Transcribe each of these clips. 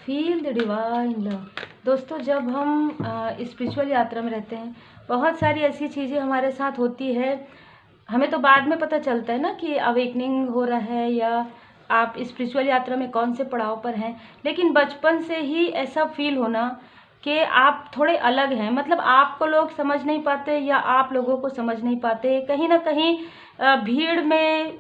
Feel the divine love. दोस्तों, जब हम स्पिरिचुअल यात्रा में रहते हैं, बहुत सारी ऐसी चीज़ें हमारे साथ होती है। हमें तो बाद में पता चलता है ना कि अवेकनिंग हो रहा है या आप स्पिरिचुअल यात्रा में कौन से पड़ाव पर हैं, लेकिन बचपन से ही ऐसा फील होना कि आप थोड़े अलग हैं, मतलब आपको लोग समझ नहीं पाते या आप लोगों को समझ नहीं पाते, कहीं ना कहीं भीड़ में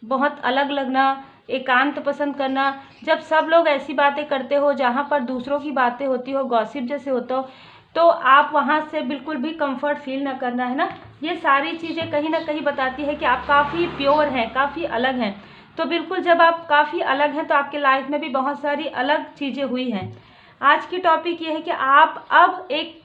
बहुत अलग लगना, एकांत पसंद करना। जब सब लोग ऐसी बातें करते हो जहाँ पर दूसरों की बातें होती हो, गॉसिप जैसे होता हो, तो आप वहाँ से बिल्कुल भी कंफर्ट फील ना करना, है ना। ये सारी चीज़ें कहीं ना कहीं बताती है कि आप काफ़ी प्योर हैं, काफ़ी अलग हैं। तो बिल्कुल जब आप काफ़ी अलग हैं तो आपके लाइफ में भी बहुत सारी अलग चीज़ें हुई हैं। आज की टॉपिक ये है कि आप अब एक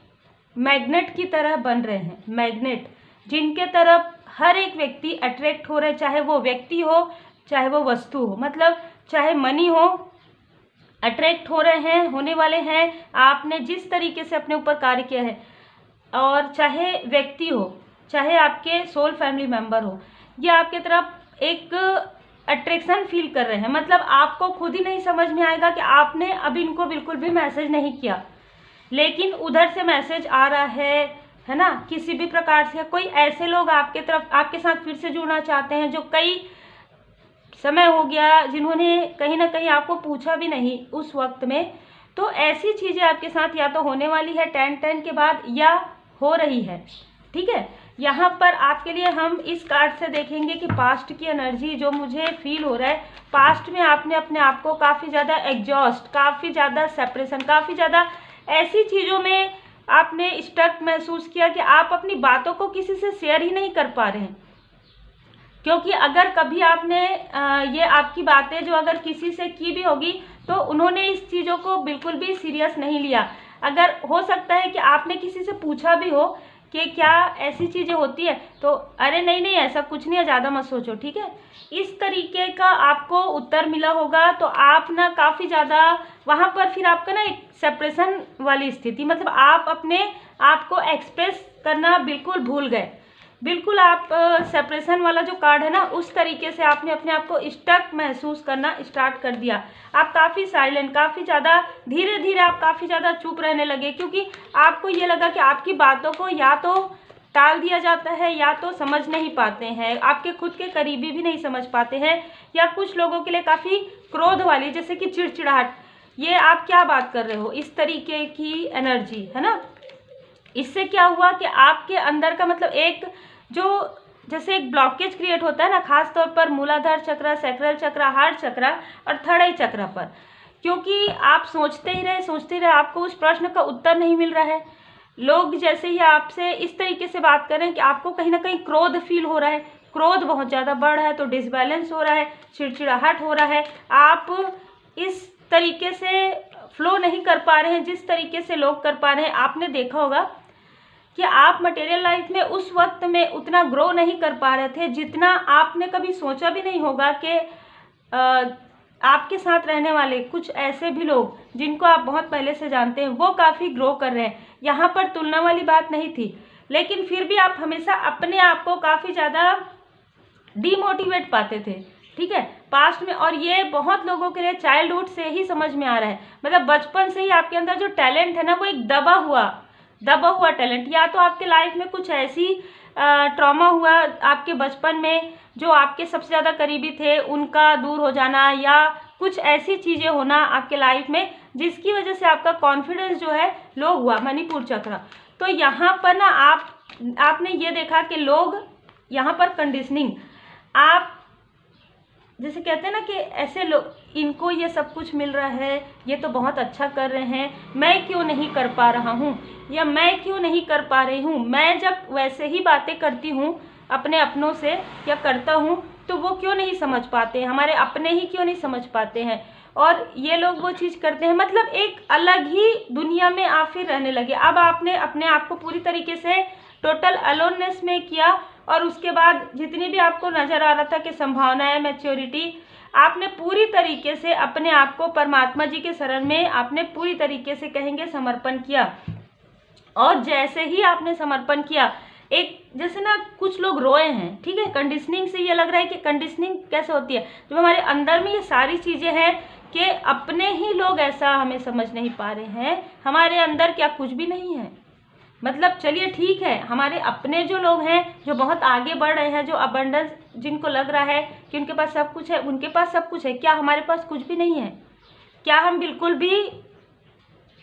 मैग्नेट की तरह बन रहे हैं, मैग्नेट जिनके तरफ हर एक व्यक्ति अट्रैक्ट हो रहा है, चाहे वो व्यक्ति हो चाहे वो वस्तु हो, मतलब चाहे मनी हो, अट्रैक्ट हो रहे हैं, होने वाले हैं। आपने जिस तरीके से अपने ऊपर कार्य किया है, और चाहे व्यक्ति हो चाहे आपके सोल फैमिली मेंबर हो, ये आपके तरफ एक अट्रैक्शन फील कर रहे हैं। मतलब आपको खुद ही नहीं समझ में आएगा कि आपने अभी इनको बिल्कुल भी मैसेज नहीं किया, लेकिन उधर से मैसेज आ रहा है ना। किसी भी प्रकार से कोई ऐसे लोग आपके तरफ, आपके साथ फिर से जुड़ना चाहते हैं जो कई समय हो गया, जिन्होंने कहीं ना कहीं आपको पूछा भी नहीं उस वक्त में। तो ऐसी चीज़ें आपके साथ या तो होने वाली है 10-10 के बाद या हो रही है, ठीक है। यहाँ पर आपके लिए हम इस कार्ड से देखेंगे कि पास्ट की एनर्जी जो मुझे फील हो रहा है, पास्ट में आपने अपने आप को काफ़ी ज़्यादा एग्जॉस्ट, काफ़ी ज़्यादा सेपरेशन, काफ़ी ज़्यादा ऐसी चीज़ों में आपने स्टक महसूस किया कि आप अपनी बातों को किसी से शेयर ही नहीं कर पा रहे हैं। क्योंकि अगर कभी आपने ये आपकी बातें जो अगर किसी से की भी होगी तो उन्होंने इस चीज़ों को बिल्कुल भी सीरियस नहीं लिया। अगर हो सकता है कि आपने किसी से पूछा भी हो कि क्या ऐसी चीज़ें होती है, तो अरे नहीं नहीं ऐसा कुछ नहीं है, ज़्यादा मत सोचो, ठीक है, इस तरीके का आपको उत्तर मिला होगा। तो आप ना काफ़ी ज़्यादा वहाँ पर फिर आपका ना एक सेपरेशन वाली स्थिति, मतलब आप अपने आप को एक्सप्रेस करना बिल्कुल भूल गए। बिल्कुल आप सेपरेशन वाला जो कार्ड है ना, उस तरीके से आपने अपने आप को स्टक महसूस करना स्टार्ट कर दिया। आप काफ़ी साइलेंट, काफ़ी ज़्यादा धीरे धीरे आप काफ़ी ज़्यादा चुप रहने लगे, क्योंकि आपको ये लगा कि आपकी बातों को या तो टाल दिया जाता है या तो समझ नहीं पाते हैं, आपके खुद के करीबी भी नहीं समझ पाते हैं, या कुछ लोगों के लिए काफ़ी क्रोध वाली, जैसे कि चिड़चिड़ाहट, ये आप क्या बात कर रहे हो, इस तरीके की एनर्जी, है ना। इससे क्या हुआ कि आपके अंदर का मतलब एक जो जैसे एक ब्लॉकेज क्रिएट होता है ना, खास तौर पर मूलाधार चक्र, सैक्रल चक्र, हार्ट चक्र और थर्ड आई चक्र पर, क्योंकि आप सोचते ही रहे, आपको उस प्रश्न का उत्तर नहीं मिल रहा है। लोग जैसे ही आपसे इस तरीके से बात कर रहे हैं कि आपको कहीं ना कहीं क्रोध फील हो रहा है, क्रोध बहुत ज़्यादा बढ़ रहा है, तो डिसबैलेंस हो रहा है, चिड़चिड़ाहट हो रहा है, आप इस तरीके से फ्लो नहीं कर पा रहे हैं जिस तरीके से लोग कर पा रहे हैं। आपने देखा होगा कि आप मटेरियल लाइफ में उस वक्त में उतना ग्रो नहीं कर पा रहे थे जितना आपने कभी सोचा भी नहीं होगा कि आपके साथ रहने वाले कुछ ऐसे भी लोग जिनको आप बहुत पहले से जानते हैं, वो काफ़ी ग्रो कर रहे हैं। यहाँ पर तुलना वाली बात नहीं थी, लेकिन फिर भी आप हमेशा अपने आप को काफ़ी ज़्यादा डीमोटिवेट पाते थे, ठीक है, पास्ट में। और ये बहुत लोगों के लिए चाइल्डहुड से ही समझ में आ रहा है, मतलब बचपन से ही आपके अंदर जो टैलेंट है ना, वो एक दबा हुआ टैलेंट, या तो आपके लाइफ में कुछ ऐसी ट्रॉमा हुआ आपके बचपन में, जो आपके सबसे ज़्यादा करीबी थे उनका दूर हो जाना, या कुछ ऐसी चीज़ें होना आपके लाइफ में जिसकी वजह से आपका कॉन्फिडेंस जो है लो हुआ, मणिपुर चक्र। तो यहाँ पर ना आपने ये देखा कि लोग यहाँ पर कंडीशनिंग, आप जैसे कहते हैं ना कि ऐसे लोग, इनको ये सब कुछ मिल रहा है, ये तो बहुत अच्छा कर रहे हैं, मैं क्यों नहीं कर पा रहा हूँ, या मैं क्यों नहीं कर पा रही हूँ। मैं जब वैसे ही बातें करती हूँ अपने अपनों से या करता हूँ, तो वो क्यों नहीं समझ पाते हैं, हमारे अपने ही क्यों नहीं समझ पाते हैं, और ये लोग वो चीज़ करते हैं। मतलब एक अलग ही दुनिया में आप फिर रहने लगे। अब आपने अपने आप को पूरी तरीके से टोटल अलोननेस में किया, और उसके बाद जितनी भी आपको नज़र आ रहा था कि संभावनाएं, मैच्योरिटी, आपने पूरी तरीके से अपने आप को परमात्मा जी के शरण में आपने पूरी तरीके से कहेंगे समर्पण किया। और जैसे ही आपने समर्पण किया, एक जैसे ना कुछ लोग रोए हैं, ठीक है, कंडीशनिंग से ये लग रहा है कि कंडीशनिंग कैसे होती है, जब हमारे अंदर में ये सारी चीज़ें हैं कि अपने ही लोग ऐसा हमें समझ नहीं पा रहे हैं, हमारे अंदर क्या कुछ भी नहीं है। मतलब चलिए ठीक है, हमारे अपने जो लोग हैं जो बहुत आगे बढ़ रहे हैं, जो अबंडेंस, जिनको लग रहा है कि उनके पास सब कुछ है, उनके पास सब कुछ है, क्या हमारे पास कुछ भी नहीं है? क्या हम बिल्कुल भी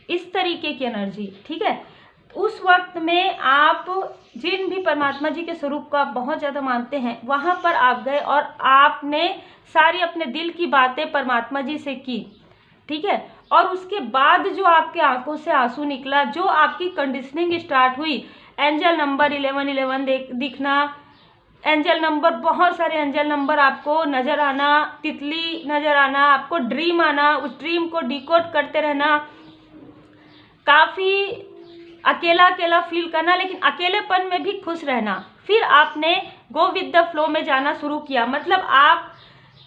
इस तरीके की एनर्जी, ठीक है, उस वक्त में आप जिन भी परमात्मा जी के स्वरूप को आप बहुत ज़्यादा मानते हैं, वहाँ पर आप गए और आपने सारी अपने दिल की बातें परमात्मा जी से की, ठीक है, और उसके बाद जो आपके आंखों से आंसू निकला, जो आपकी कंडीशनिंग स्टार्ट हुई, एंजल नंबर 1111 दिखना, एंजल नंबर, बहुत सारे एंजल नंबर आपको नज़र आना, तितली नज़र आना, आपको ड्रीम आना, उस ड्रीम को डिकोड करते रहना, काफ़ी अकेला अकेला फील करना, लेकिन अकेलेपन में भी खुश रहना। फिर आपने गो विद द फ्लो में जाना शुरू किया, मतलब आप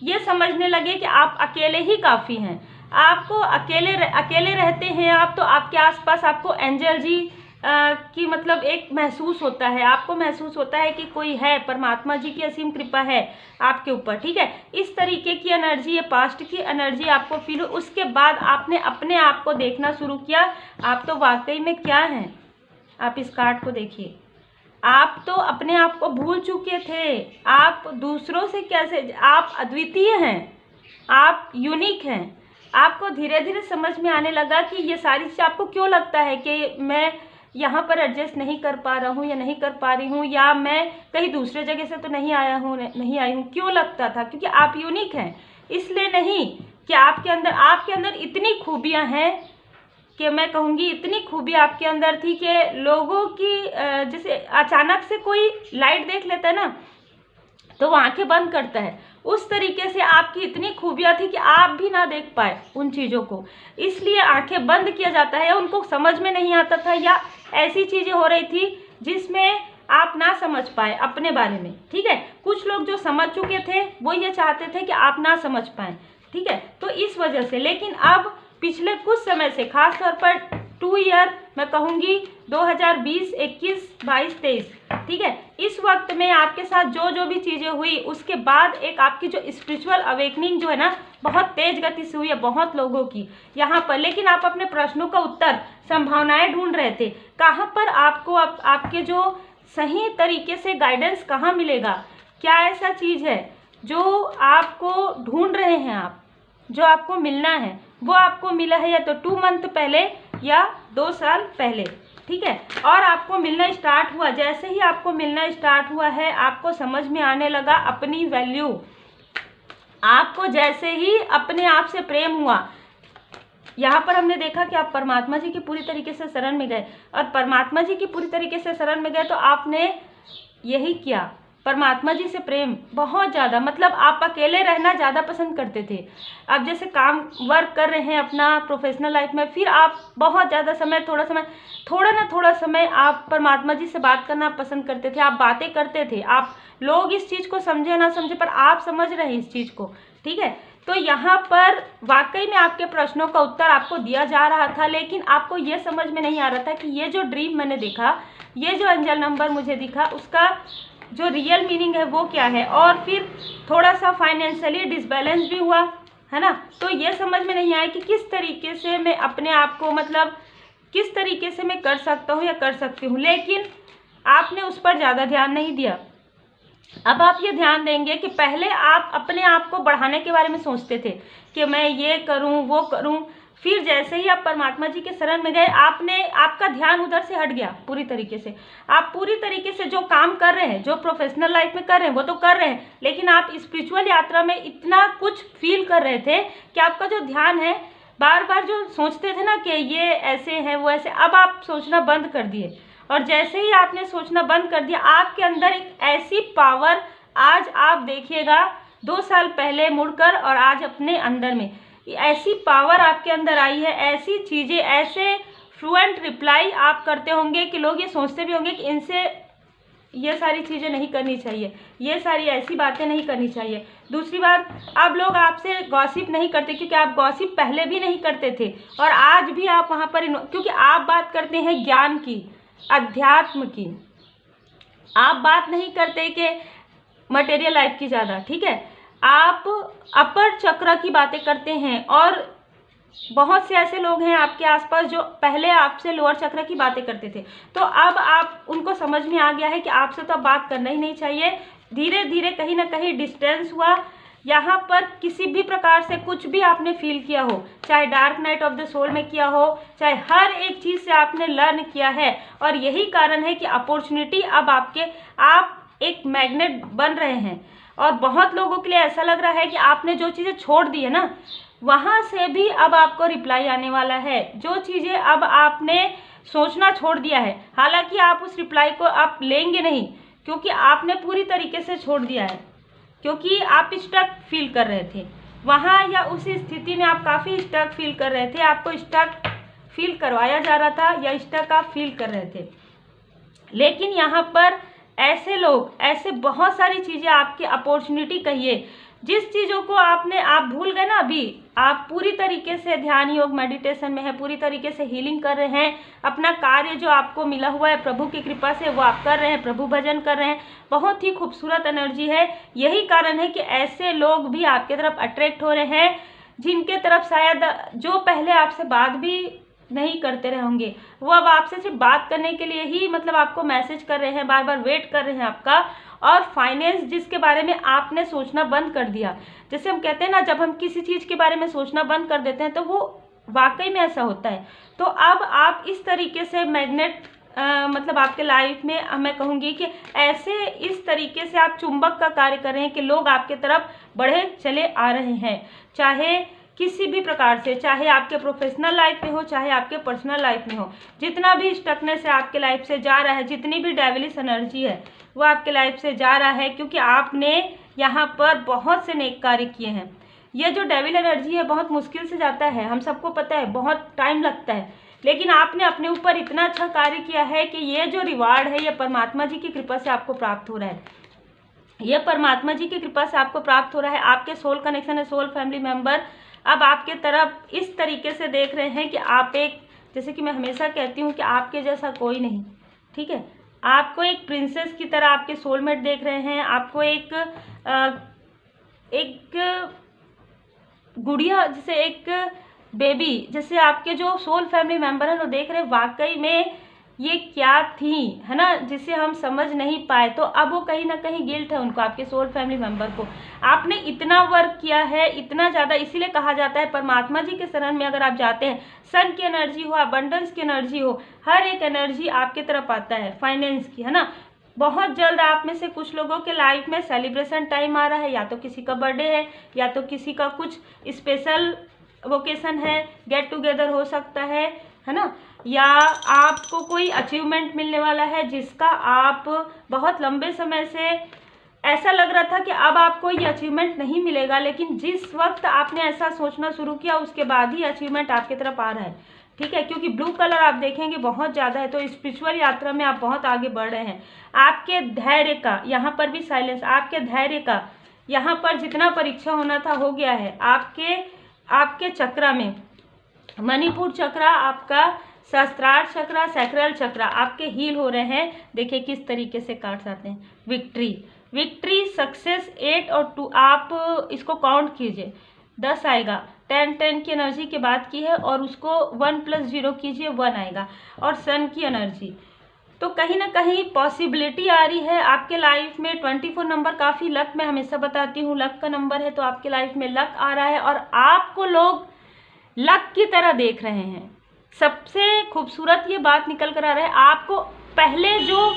ये समझने लगे कि आप अकेले ही काफ़ी हैं। आपको अकेले रहते हैं आप, तो आपके आसपास आपको एंजल जी की मतलब एक महसूस होता है, आपको महसूस होता है कि कोई है, परमात्मा जी की असीम कृपा है आपके ऊपर, ठीक है। इस तरीके की एनर्जी, ये पास्ट की एनर्जी आपको फील हो। उसके बाद आपने अपने आप को देखना शुरू किया, आप तो वाकई में क्या हैं। आप इस कार्ड को देखिए, आप तो अपने आप को भूल चुके थे। आप दूसरों से कैसे, आप अद्वितीय हैं, आप यूनिक हैं। आपको धीरे धीरे समझ में आने लगा कि ये सारी चीज़, आपको क्यों लगता है कि मैं यहाँ पर एडजस्ट नहीं कर पा रहा हूँ या नहीं कर पा रही हूँ, या मैं कहीं दूसरे जगह से तो नहीं आई हूँ, क्यों लगता था? क्योंकि आप यूनिक हैं। इसलिए नहीं कि आपके अंदर इतनी खूबियाँ हैं कि मैं कहूँगी इतनी खूबी आपके अंदर थी कि लोगों की जैसे अचानक से कोई लाइट देख लेता है ना, तो वो आंखें बंद करता है। उस तरीके से आपकी इतनी खूबियाँ थी कि आप भी ना देख पाए उन चीज़ों को, इसलिए आंखें बंद किया जाता है, या उनको समझ में नहीं आता था, या ऐसी चीज़ें हो रही थी जिसमें आप ना समझ पाए अपने बारे में, ठीक है। कुछ लोग जो समझ चुके थे वो ये चाहते थे कि आप ना समझ पाएँ, ठीक है। तो इस वजह से, लेकिन अब पिछले कुछ समय से, खास तौर पर 2 ईयर मैं कहूँगी 2020, 21, 22, 23, ठीक है, इस वक्त में आपके साथ जो भी चीज़ें हुई, उसके बाद एक आपकी जो स्पिरिचुअल अवेकनिंग जो है ना, बहुत तेज गति से हुई है बहुत लोगों की यहाँ पर। लेकिन आप अपने प्रश्नों का उत्तर, संभावनाएं ढूंढ रहे थे, कहाँ पर आपको आपके जो सही तरीके से गाइडेंस कहाँ मिलेगा, क्या ऐसा चीज़ है जो आपको ढूंढ रहे हैं आप, जो आपको मिलना है, वो आपको मिला है या तो 2 मंथ पहले या 2 साल पहले, ठीक है। और आपको मिलना स्टार्ट हुआ, जैसे ही आपको मिलना स्टार्ट हुआ है, आपको समझ में आने लगा अपनी वैल्यू, आपको जैसे ही अपने आप से प्रेम हुआ। यहाँ पर हमने देखा कि आप परमात्मा जी की पूरी तरीके से शरण में गए, और परमात्मा जी की पूरी तरीके से शरण में गए तो आपने यही किया, परमात्मा जी से प्रेम बहुत ज़्यादा, मतलब आप अकेले रहना ज़्यादा पसंद करते थे। अब जैसे काम वर्क कर रहे हैं अपना प्रोफेशनल लाइफ में, फिर आप बहुत ज़्यादा समय, थोड़ा समय आप परमात्मा जी से बात करना पसंद करते थे, आप बातें करते थे। आप लोग इस चीज़ को समझे ना समझे, पर आप समझ रहे हैं इस चीज़ को, ठीक है। तो यहाँ पर वाकई में आपके प्रश्नों का उत्तर आपको दिया जा रहा था, लेकिन आपको ये समझ में नहीं आ रहा था कि ये जो ड्रीम मैंने देखा, ये जो एंजल नंबर मुझे दिखा, उसका जो रियल मीनिंग है वो क्या है। और फिर थोड़ा सा फाइनेंशियली डिसबैलेंस भी हुआ है ना, तो ये समझ में नहीं आया कि किस तरीके से मैं अपने आप को, मतलब किस तरीके से मैं कर सकता हूँ या कर सकती हूँ। लेकिन आपने उस पर ज़्यादा ध्यान नहीं दिया। अब आप ये ध्यान देंगे कि पहले आप अपने आप को बढ़ाने के बारे में सोचते थे कि मैं ये करूं वो करूं, फिर जैसे ही आप परमात्मा जी के शरण में गए, आपका ध्यान उधर से हट गया पूरी तरीके से। आप पूरी तरीके से जो काम कर रहे हैं, जो प्रोफेशनल लाइफ में कर रहे हैं, वो तो कर रहे हैं, लेकिन आप स्पिरिचुअल यात्रा में इतना कुछ फील कर रहे थे कि आपका जो ध्यान है, बार बार जो सोचते थे ना कि ये ऐसे है वो ऐसे, अब आप सोचना बंद कर दिए। और जैसे ही आपने सोचना बंद कर दिया, आपके अंदर एक ऐसी पावर, आज आप देखिएगा 2 साल पहले मुड़कर और आज अपने अंदर में ऐसी पावर आपके अंदर आई है, ऐसी चीज़ें, ऐसे फ्लुएंट रिप्लाई आप करते होंगे कि लोग ये सोचते भी होंगे कि इनसे ये सारी चीज़ें नहीं करनी चाहिए, ये सारी ऐसी बातें नहीं करनी चाहिए। दूसरी बात, अब लोग आपसे गॉसिप नहीं करते, क्योंकि आप गॉसिप पहले भी नहीं करते थे और आज भी आप वहाँ पर, क्योंकि आप बात करते हैं ज्ञान की, अध्यात्म की, आप बात नहीं करते कि मटेरियल लाइफ की ज़्यादा, ठीक है। आप अपर चक्र की बातें करते हैं और बहुत से ऐसे लोग हैं आपके आसपास जो पहले आपसे लोअर चक्र की बातें करते थे, तो अब आप उनको समझ में आ गया है कि आपसे तो अब बात करना ही नहीं चाहिए। धीरे धीरे कहीं ना कहीं डिस्टेंस हुआ। यहाँ पर किसी भी प्रकार से कुछ भी आपने फील किया हो, चाहे dark night of the soul में किया हो, चाहे हर एक चीज़ से आपने लर्न किया है, और यही कारण है कि अपॉर्चुनिटी अब आप एक मैग्नेट बन रहे हैं। और बहुत लोगों के लिए ऐसा लग रहा है कि आपने जो चीज़ें छोड़ दी है ना, वहाँ से भी अब आपको रिप्लाई आने वाला है। जो चीज़ें अब आपने सोचना छोड़ दिया है, हालांकि आप उस रिप्लाई को आप लेंगे नहीं, क्योंकि आपने पूरी तरीके से छोड़ दिया है, क्योंकि आप स्टक फील कर रहे थे वहाँ, या उस स्थिति में आप काफ़ी स्टक फील कर रहे थे, आपको स्टक फील करवाया जा रहा था या स्टक आप फील कर रहे थे। लेकिन यहाँ पर ऐसे लोग, ऐसे बहुत सारी चीज़ें आपकी अपॉर्चुनिटी कहिए, जिस चीज़ों को आप भूल गए ना, अभी आप पूरी तरीके से ध्यान योग मेडिटेशन में है, पूरी तरीके से हीलिंग कर रहे हैं, अपना कार्य जो आपको मिला हुआ है प्रभु की कृपा से वो आप कर रहे हैं, प्रभु भजन कर रहे हैं, बहुत ही खूबसूरत एनर्जी है। यही कारण है कि ऐसे लोग भी आपके तरफ अट्रैक्ट हो रहे हैं, जिनके तरफ शायद जो पहले आपसे बात भी नहीं करते रहे होंगे, वो अब आपसे सिर्फ बात करने के लिए ही मतलब आपको मैसेज कर रहे हैं, बार बार वेट कर रहे हैं आपका। और फाइनेंस जिसके बारे में आपने सोचना बंद कर दिया, जैसे हम कहते हैं ना, जब हम किसी चीज़ के बारे में सोचना बंद कर देते हैं तो वो वाकई में ऐसा होता है। तो अब आप इस तरीके से मैग्नेट मतलब आपके लाइफ में मैं कहूँगी कि ऐसे इस तरीके से आप चुंबक का कार्य कर रहे हैं कि लोग आपके तरफ बढ़े चले आ रहे हैं, चाहे किसी भी प्रकार से, चाहे आपके प्रोफेशनल लाइफ में हो, चाहे आपके पर्सनल लाइफ में हो। जितना भी स्टकनेस है आपके लाइफ से जा रहा है, जितनी भी डेविलिश एनर्जी है वो आपके लाइफ से जा रहा है, क्योंकि आपने यहाँ पर बहुत से नेक कार्य किए हैं। ये जो डेविल एनर्जी है बहुत मुश्किल से जाता है, हम सबको पता है, बहुत टाइम लगता है, लेकिन आपने अपने ऊपर इतना अच्छा कार्य किया है कि ये जो रिवार्ड है ये परमात्मा जी की कृपा से आपको प्राप्त हो रहा है। ये परमात्मा जी की कृपा से आपको प्राप्त हो रहा है। आपके सोल कनेक्शन है, सोल फैमिली मेम्बर अब आपके तरफ इस तरीके से देख रहे हैं कि आप एक, जैसे कि मैं हमेशा कहती हूँ कि आपके जैसा कोई नहीं, ठीक है, आपको एक प्रिंसेस की तरह आपके सोलमेट देख रहे हैं, आपको एक गुड़िया, जैसे एक बेबी, जैसे आपके जो सोल फैमिली मेम्बर हैं वो देख रहे हैं वाकई में ये क्या थी, है ना, जिसे हम समझ नहीं पाए। तो अब वो कहीं ना कहीं गिल्ट है उनको, आपके सोल फैमिली मेंबर को। आपने इतना वर्क किया है, इतना ज़्यादा, इसीलिए कहा जाता है परमात्मा जी के शरण में अगर आप जाते हैं, सन की एनर्जी हो, अबंडेंस की एनर्जी हो, हर एक एनर्जी आपके तरफ आता है, फाइनेंस की, है ना। बहुत जल्द आप में से कुछ लोगों के लाइफ में सेलिब्रेशन टाइम आ रहा है, या तो किसी का बर्थडे है, या तो किसी का कुछ स्पेशल वोकेशन है, गेट टुगेदर हो सकता है ना, या आपको कोई अचीवमेंट मिलने वाला है जिसका आप बहुत लंबे समय से ऐसा लग रहा था कि अब आपको ये अचीवमेंट नहीं मिलेगा, लेकिन जिस वक्त आपने ऐसा सोचना शुरू किया उसके बाद ही अचीवमेंट आपकी तरफ आ रहा है, ठीक है, क्योंकि ब्लू कलर आप देखेंगे बहुत ज़्यादा है, तो स्पिरिचुअल यात्रा में आप बहुत आगे बढ़ रहे हैं। आपके धैर्य का, यहाँ पर भी साइलेंस, आपके धैर्य का यहाँ पर जितना परीक्षा होना था हो गया है। आपके चक्र में मणिपुर चक्र, आपका सहस्त्रार चक्र, सैक्रल चक्र आपके हील हो रहे हैं। देखिए किस तरीके से कार्ड्स आते हैं, विक्ट्री, सक्सेस, 8 और 2, आप इसको काउंट कीजिए, 10 आएगा, 10 की एनर्जी की बात की है, और उसको 1 + 0 कीजिए, 1 आएगा, और सन की एनर्जी। तो कहीं ना कहीं पॉसिबिलिटी आ रही है आपके लाइफ में। 24 नंबर काफ़ी लक, मैं हमेशा बताती हूँ लक का नंबर है, तो आपके लाइफ में लक आ रहा है और आपको लोग लक की तरह देख रहे हैं। सबसे खूबसूरत ये बात निकल कर आ रहा है, आपको पहले जो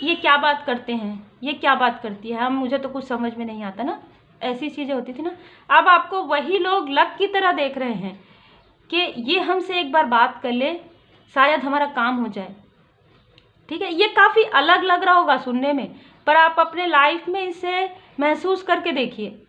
ये क्या बात करते हैं, ये क्या बात करती है, मुझे तो कुछ समझ में नहीं आता ना, ऐसी चीज़ें होती थी ना, अब आपको वही लोग लक की तरह देख रहे हैं कि ये हमसे एक बार बात कर ले, शायद हमारा काम हो जाए, ठीक है। ये काफ़ी अलग लग रहा होगा सुनने में, पर आप अपने लाइफ में इसे महसूस करके देखिए,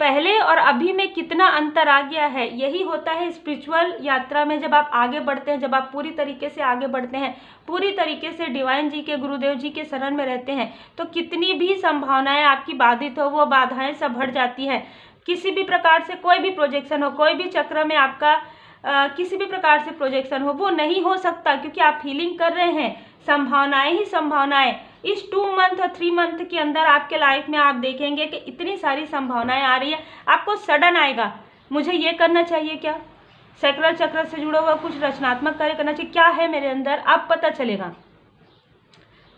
पहले और अभी में कितना अंतर आ गया है। यही होता है स्पिरिचुअल यात्रा में, जब आप आगे बढ़ते हैं, जब आप पूरी तरीके से आगे बढ़ते हैं, पूरी तरीके से डिवाइन जी के, गुरुदेव जी के शरण में रहते हैं, तो कितनी भी संभावनाएं आपकी बाधित हो, वो बाधाएं सब हट जाती हैं। किसी भी प्रकार से कोई भी प्रोजेक्शन हो, कोई भी चक्र में आपका किसी भी प्रकार से प्रोजेक्शन हो, वो नहीं हो सकता, क्योंकि आप हीलिंग कर रहे हैं। संभावनाएं ही संभावनाएं इस 2 मंथ और 3 मंथ के अंदर आपके लाइफ में आप देखेंगे कि इतनी सारी संभावनाएं आ रही है। आपको सडन आएगा, मुझे ये करना चाहिए क्या, सैक्रल चक्र से जुड़ा हुआ कुछ रचनात्मक कार्य करना चाहिए, क्या है मेरे अंदर, अब पता चलेगा,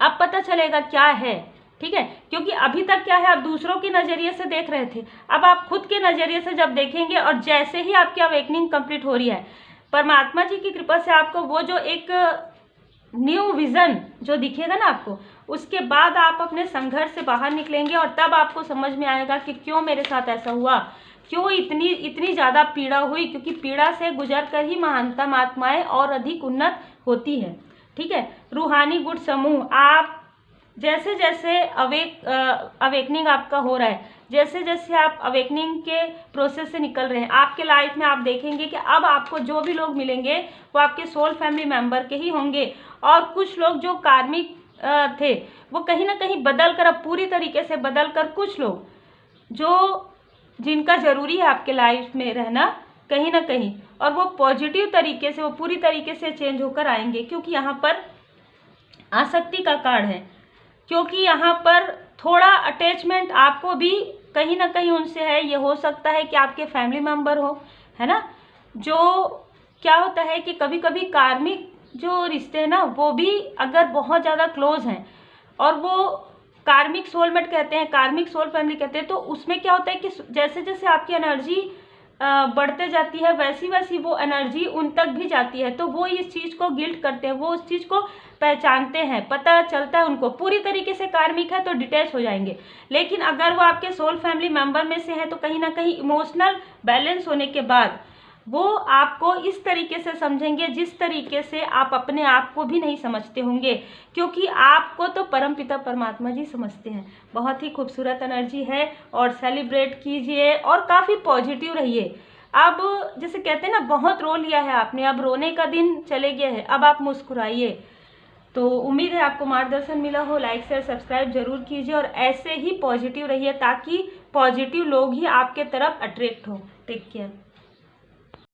अब पता चलेगा क्या है। ठीक है, क्योंकि अभी तक क्या है, आप दूसरों के नज़रिए से देख रहे थे, अब आप खुद के नज़रिए से जब देखेंगे और जैसे ही आपकी अवेकनिंग कंप्लीट हो रही है, परमात्मा जी की कृपा से आपको वो जो एक न्यू विज़न जो दिखेगा ना आपको, उसके बाद आप अपने संघर्ष से बाहर निकलेंगे और तब आपको समझ में आएगा कि क्यों मेरे साथ ऐसा हुआ, क्यों इतनी ज़्यादा पीड़ा हुई, क्योंकि पीड़ा से गुजर कर ही महानतम आत्माएं और अधिक उन्नत होती है। ठीक है, रूहानी गुण समूह, आप जैसे जैसे अवेकनिंग आपका हो रहा है, जैसे जैसे आप अवेकनिंग के प्रोसेस से निकल रहे हैं, आपके लाइफ में आप देखेंगे कि अब आपको जो भी लोग मिलेंगे वो आपके सोल फैमिली मेंबर के ही होंगे, और कुछ लोग जो कार्मिक थे वो कहीं ना कहीं बदल कर, अब पूरी तरीके से बदल कर, कुछ लोग जो जिनका ज़रूरी है आपके लाइफ में रहना कहीं ना कहीं, और वो पॉजिटिव तरीके से, वो पूरी तरीके से चेंज होकर आएंगे, क्योंकि यहाँ पर आसक्ति का कार्ड है, क्योंकि यहाँ पर थोड़ा अटैचमेंट आपको भी कहीं ना कहीं उनसे है। ये हो सकता है कि आपके फैमिली मेम्बर हो, है ना, जो क्या होता है कि कभी कभी कार्मिक जो रिश्ते हैं ना, वो भी अगर बहुत ज़्यादा क्लोज हैं और वो कार्मिक सोलमेट कहते हैं, कार्मिक सोल फैमिली कहते हैं, तो उसमें क्या होता है कि जैसे जैसे आपकी एनर्जी बढ़ते जाती है, वैसी वैसी वो एनर्जी उन तक भी जाती है, तो वो इस चीज़ को गिल्ट करते हैं, वो उस चीज़ को पहचानते हैं, पता चलता है उनको, पूरी तरीके से कार्मिक है तो डिटैच हो जाएंगे। लेकिन अगर वो आपके सोल फैमिली मेंबर में से है तो कहीं ना कहीं इमोशनल बैलेंस होने के बाद वो आपको इस तरीके से समझेंगे जिस तरीके से आप अपने आप को भी नहीं समझते होंगे, क्योंकि आपको तो परमपिता परमात्मा जी समझते हैं। बहुत ही खूबसूरत एनर्जी है, और सेलिब्रेट कीजिए और काफ़ी पॉजिटिव रहिए। अब जैसे कहते हैं ना, बहुत रो लिया है आपने, अब रोने का दिन चले गया है, अब आप मुस्कुराइए। तो उम्मीद है आपको मार्गदर्शन मिला हो। लाइक शेयर सब्सक्राइब जरूर कीजिए और ऐसे ही पॉजिटिव रहिए, ताकि पॉजिटिव लोग ही आपके तरफ अट्रैक्ट हो। Take care.